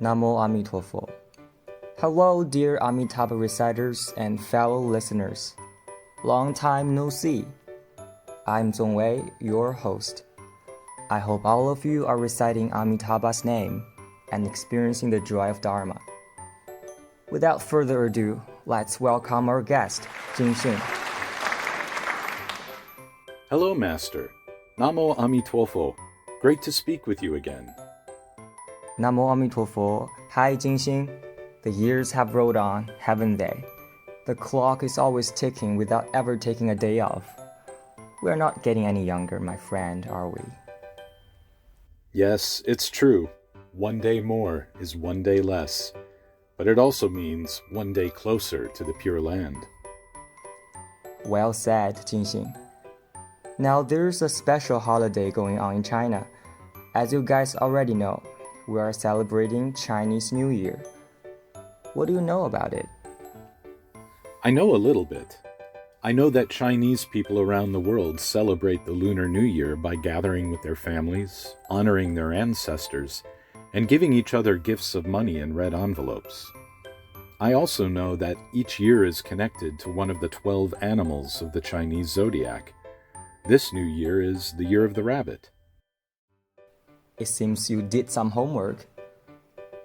Namo Amitofo. Hello, dear Amitabha reciters and fellow listeners. Long time no see. I'm Zongwei, your host. I hope all of you are reciting Amitabha's name and experiencing the joy of Dharma. Without further ado, let's welcome our guest, Jingxing. Hello, Master. Namo Amitofo. Great to speak with you again. Namo Amitofo. Hi, Jingxing. The years have rolled on, haven't they? The clock is always ticking without ever taking a day off. We're not getting any younger, my friend, are we? Yes, it's true. One day more is one day less. But it also means one day closer to the Pure Land. Well said, Jingxing. Now there's a special holiday going on in China. As you guys already know, we are celebrating Chinese New Year. What do you know about it? I know a little bit. I know that Chinese people around the world celebrate the Lunar New Year by gathering with their families, honoring their ancestors, and giving each other gifts of money in red envelopes. I also know that each year is connected to one of the 12 animals of the Chinese zodiac. This new year is the year of the rabbit. It seems you did some homework.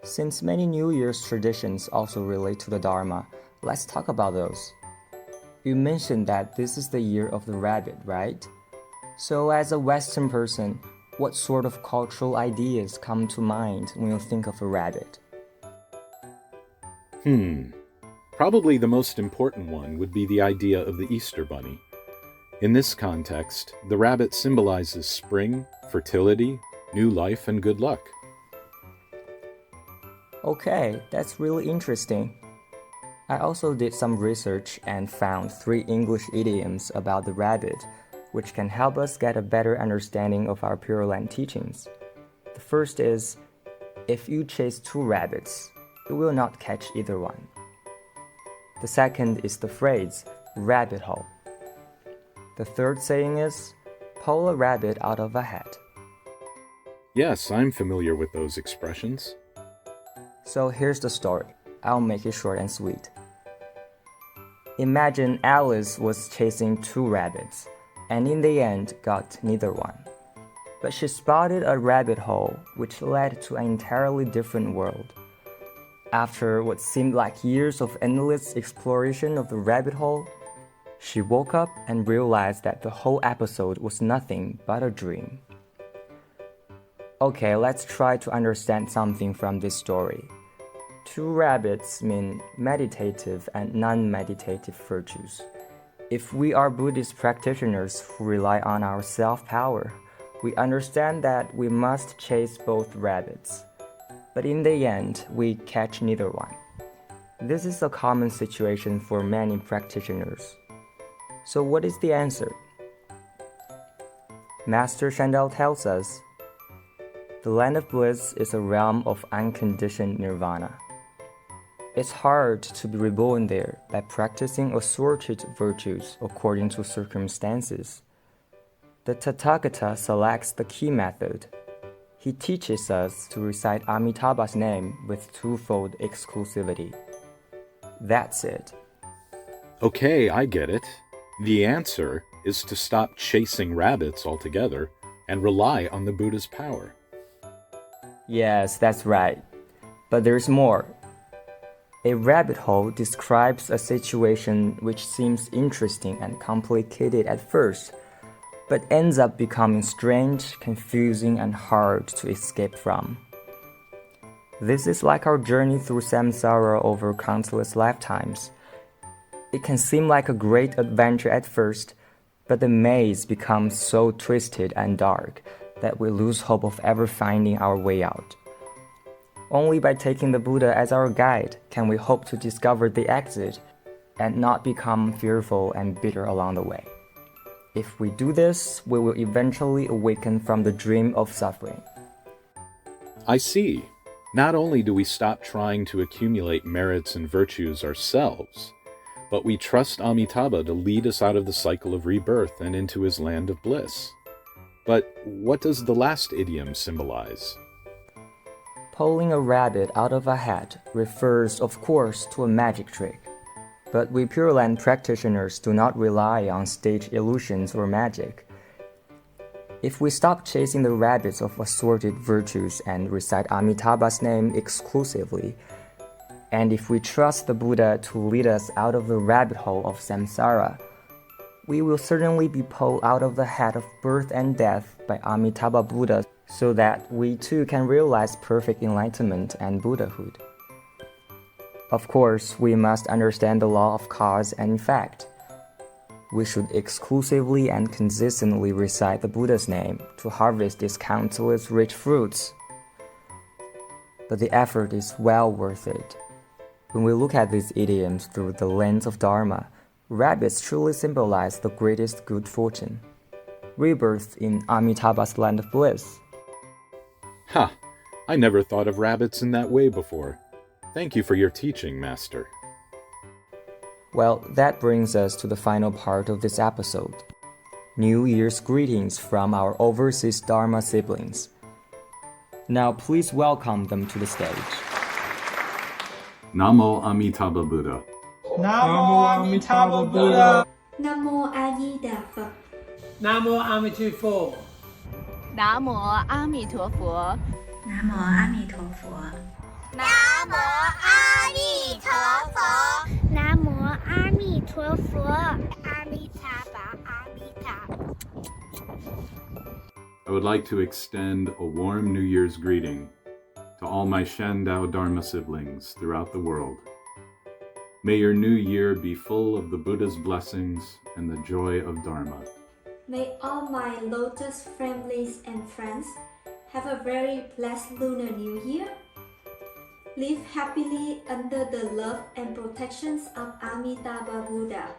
Since many New Year's traditions also relate to the Dharma, let's talk about those. You mentioned that this is the year of the rabbit, right? So as a Western person, what sort of cultural ideas come to mind when you think of a rabbit? Probably the most important one would be the idea of the Easter Bunny. In this context, the rabbit symbolizes spring, fertility, new life, and good luck. Okay, that's really interesting. I also did some research and found 3 English idioms about the rabbit, which can help us get a better understanding of our Pure Land teachings. The first is, if you chase 2 rabbits, you will not catch either one. The second is the phrase, rabbit hole. The third saying is, pull a rabbit out of a hat. Yes, I'm familiar with those expressions. So here's the story. I'll make it short and sweet. Imagine Alice was chasing 2 rabbits, and in the end got neither one. But she spotted a rabbit hole which led to an entirely different world. After what seemed like years of endless exploration of the rabbit hole, she woke up and realized that the whole episode was nothing but a dream. Okay, let's try to understand something from this story. 2 rabbits mean meditative and non-meditative virtues. If we are Buddhist practitioners who rely on our self-power, we understand that we must chase both rabbits. But in the end, we catch neither one. This is a common situation for many practitioners. So what is the answer? Master Shandao tells us, the land of bliss is a realm of unconditioned nirvana. It's hard to be reborn there by practicing assorted virtues according to circumstances. The Tathagata selects the key method. He teaches us to recite Amitabha's name with 2-fold exclusivity. That's it. Okay, I get it. The answer is to stop chasing rabbits altogether and rely on the Buddha's power. Yes, that's right. But there's more. A rabbit hole describes a situation which seems interesting and complicated at first, but ends up becoming strange, confusing, and hard to escape from. This is like our journey through samsara over countless lifetimes. It can seem like a great adventure at first, but the maze becomes so twisted and dark that we lose hope of ever finding our way out. Only by taking the Buddha as our guide can we hope to discover the exit and not become fearful and bitter along the way. If we do this, we will eventually awaken from the dream of suffering. I see. Not only do we stop trying to accumulate merits and virtues ourselves, but we trust Amitabha to lead us out of the cycle of rebirth and into his land of bliss. But what does the last idiom symbolize? Pulling a rabbit out of a hat refers, of course, to a magic trick. But we Pure Land practitioners do not rely on stage illusions or magic. If we stop chasing the rabbits of assorted virtues and recite Amitabha's name exclusively, and if we trust the Buddha to lead us out of the rabbit hole of samsara, we will certainly be pulled out of the hat of birth and death by Amitabha Buddha so that we too can realize perfect enlightenment and Buddhahood. Of course, we must understand the law of cause and effect. We should exclusively and consistently recite the Buddha's name to harvest its countless rich fruits. But the effort is well worth it. When we look at these idioms through the lens of Dharma, rabbits truly symbolize the greatest good fortune, rebirth in Amitabha's land of bliss. Ha! I never thought of rabbits in that way before. Thank you for your teaching, Master. Well, that brings us to the final part of this episode. New Year's greetings from our overseas Dharma siblings. Now please welcome them to the stage. Namo Amitabha Buddha. Namo Amitabha Buddha. Namo A Di Đà Phật. Namo Amitabha Phật. 南无阿弥陀佛，南无阿弥陀佛，南无阿弥陀佛，南无阿弥陀佛，阿弥塔巴，阿弥塔。I would like to extend a warm New Year's greeting to all my Shandao Dharma siblings throughout the world. May your new year be full of the Buddha's blessings and the joy of Dharma. May all my Lotus families and friends have a very blessed Lunar New Year. Live happily under the love and protections of Amitabha Buddha.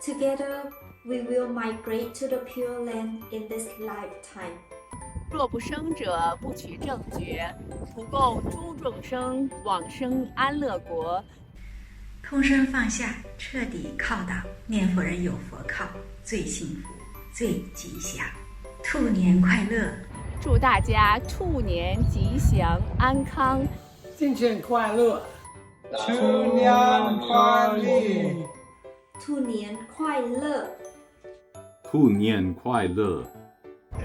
Together, we will migrate to the Pure Land in this lifetime. 若不生者，不取正觉，不共诸众生往生安乐国。空身放下，彻底靠倒，念佛人有佛靠，最幸福。最吉祥，兔年快乐！祝大家兔年吉祥安康，新年快乐！兔年快乐！兔年快乐！兔年快乐！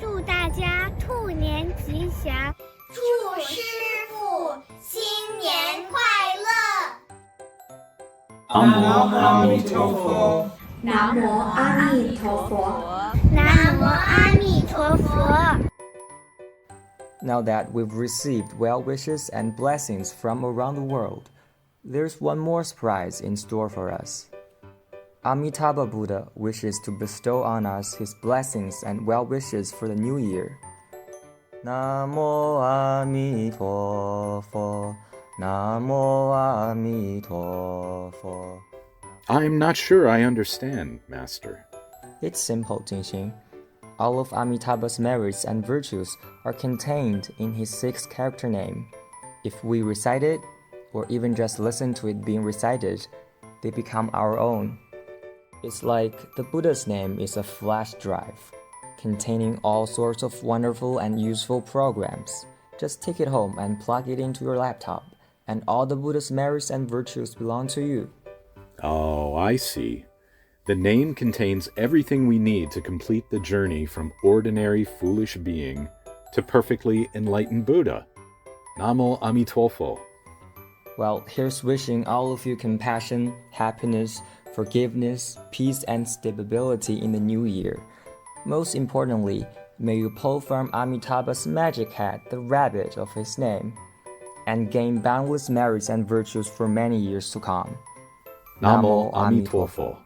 祝大家兔年吉祥！祝师父新年快乐！南无阿弥陀佛。南无阿弥陀佛。南无阿弥陀佛。Now that we've received well wishes and blessings from around the world, there's one more surprise in store for us. Amitabha Buddha wishes to bestow on us his blessings and well wishes for the new year. Namo Amitabha, Namo Amitabha. I'm not sure I understand, Master. It's simple, Jingxing. All of Amitabha's merits and virtues are contained in his 6-character name. If we recite it, or even just listen to it being recited, they become our own. It's like the Buddha's name is a flash drive, containing all sorts of wonderful and useful programs. Just take it home and plug it into your laptop, and all the Buddha's merits and virtues belong to you. Oh, I see. The name contains everything we need to complete the journey from ordinary foolish being to perfectly enlightened Buddha. Namo Amitabha. Well, here's wishing all of you compassion, happiness, forgiveness, peace, and stability in the new year. Most importantly, may you pull from Amitabha's magic hat the rabbit of his name, and gain boundless merits and virtues for many years to come. Namo Amitabha.